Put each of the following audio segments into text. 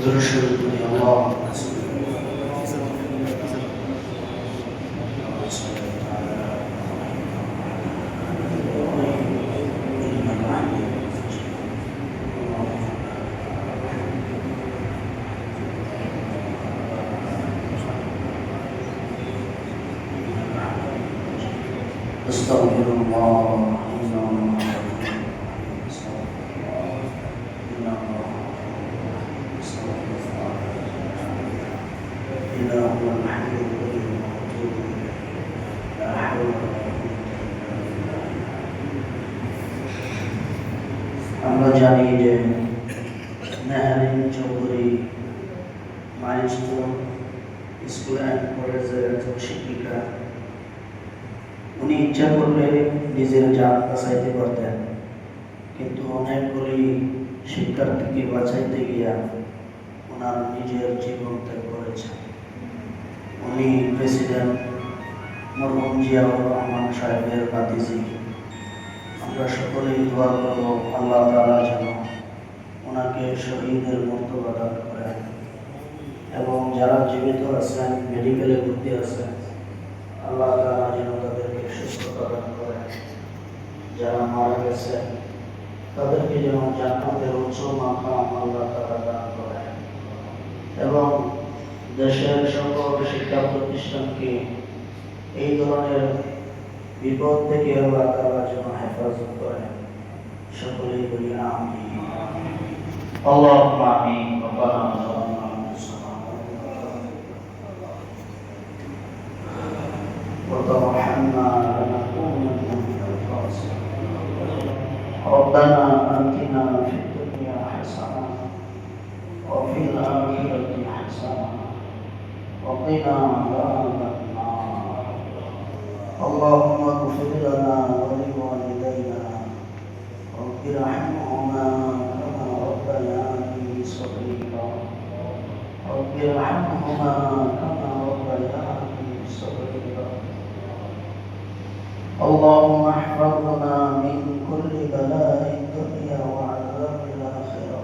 درشد الله استغفر الله আমরা জানি যে Mehreen Chowdhury milestone school and কলেজের একজন শিক্ষিকা। উনি ইচ্ছা করলে নিজের জান বাঁচাইতে পারতেন, কিন্তু অনেকগুলি শিক্ষার্থীকে বাঁচাইতে গিয়া ওনার নিজের জীবন ত্যাগ করেছেন। উনি প্রেসিডেন্ট মরহুম জিয়াউর রহমান সাহেবের ভাতিজি। আমরা সকলেই দোয়া করব আল্লাহ তাআলা যেন ওনাকে শহীদের মর্তবা দান করেন, এবং যারা জীবিত আছেন, মেডিকেলে ভর্তি আছেন, আল্লাহ তাআলা যেন তাদেরকে সুস্থতা দান করেন। যারা মারা গেছেন তাদেরকে যেন জান্নাতের উচ্চ মাকাম আল্লাহ তাআলা দান করেন, এবং দেশের সকল শিক্ষা প্রতিষ্ঠানকে এই ধরনের বিপদ থেকে আল্লাহ তাআলা যেন হেফাজত করেন। সকলেই বলি আমিন। আল্লাহুম্মা আমিন। রব্বানা যালামনা আনফুসানা ওয়া তাওয়াফানা লানাকুনান্না মিনাল খাসিরিন। রব্বানা আতিনা ফিদ দুনিয়া হাসানাহ ওয়া ফিল আখিরাতি হাসানাহ ওয়া কিনা আযাবান নার। আল্লাহুম্মা ইগফির লানা ওয়া লিওয়ালিদাইনা رب ارحمهما كما ربياني صغيرا رب ارحمهما كما ربياني صغيرا. اللهم احفظنا من كل بلاء الدنيا وعذاب الآخرة.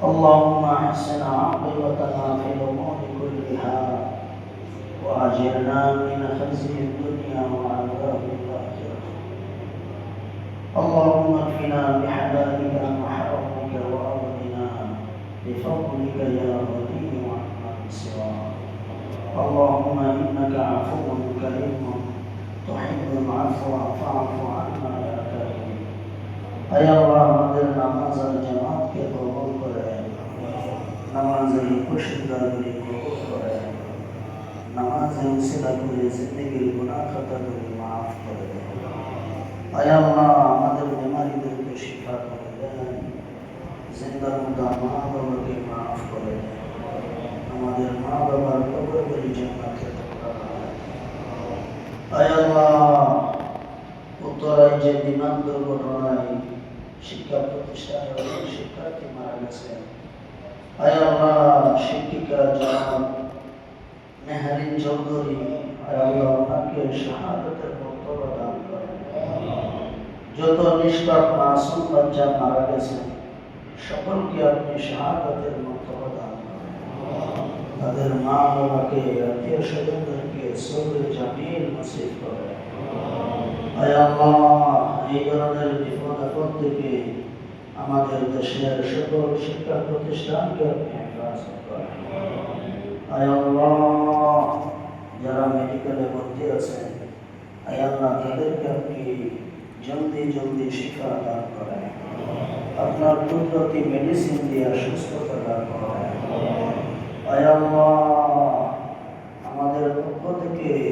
اللهم احسن عاقبتنا في الأمور كلها وأجرنا من خزي الدنيا وعذاب الآخرة. اللهم اكفنا بحلالك عن حرامك واغننا بفضلك يا غني عمن سواك. اللهم انك عفو كريم تحب العفو فاعف عنا يا كريم. اي الله আমাদের নামাজ আর জামাতকে কবুল করে, নামাজের খুশিদারি কবুল করে, নামাজের উসিলা করে জিন্দেগির গুনাহ খাতাগুলি মাফ করে দেন। আয় আল্লাহ আমাদের বেমারিদেরকে শিফা করে দেন, জিন্দার মুর্দা মা বাবাকে মাফ করে দেন, আমাদের মা বাবার কবরগুলি জান্নাতের টুকরা বানায়। আয় আল্লাহ উত্তরাজ্যে বিমান দুর্ঘটনায় শিক্ষা প্রতিষ্ঠানে অনেক শিক্ষার্থী মারা গেছে। আয় আল্লাহ শিক্ষিকা জনাব মেহরিন চৌধুরী, আয় আল্লাহ ওনাকে শাহাদাতের মর্তবা দান করেন। যত নিষ্পাপ মাসুম বাচ্চা মারা গেছে সকলকে আপনি শাহাদাতের মর্তবা দান করেন। তাদের মা বাবাকে, আত্মীয় স্বজনদেরকে সবরে জামিল নসিব করেন। আয় আল্লাহ এই ধরনের বিপদ আপদ থেকে আমাদের দেশের সকল শিক্ষা প্রতিষ্ঠানকে আপনি হেফাজত করেন। আয় আল্লাহ যারা মেডিকেলে ভর্তি আছেন, আয় আল্লাহ তাদেরকে আপনি জলদি জলদি শিক্ষা দান করেন, আপনার কুদরতি মেডিসিন দিয়ে সুস্থতা দান করেন। আয় আল্লাহ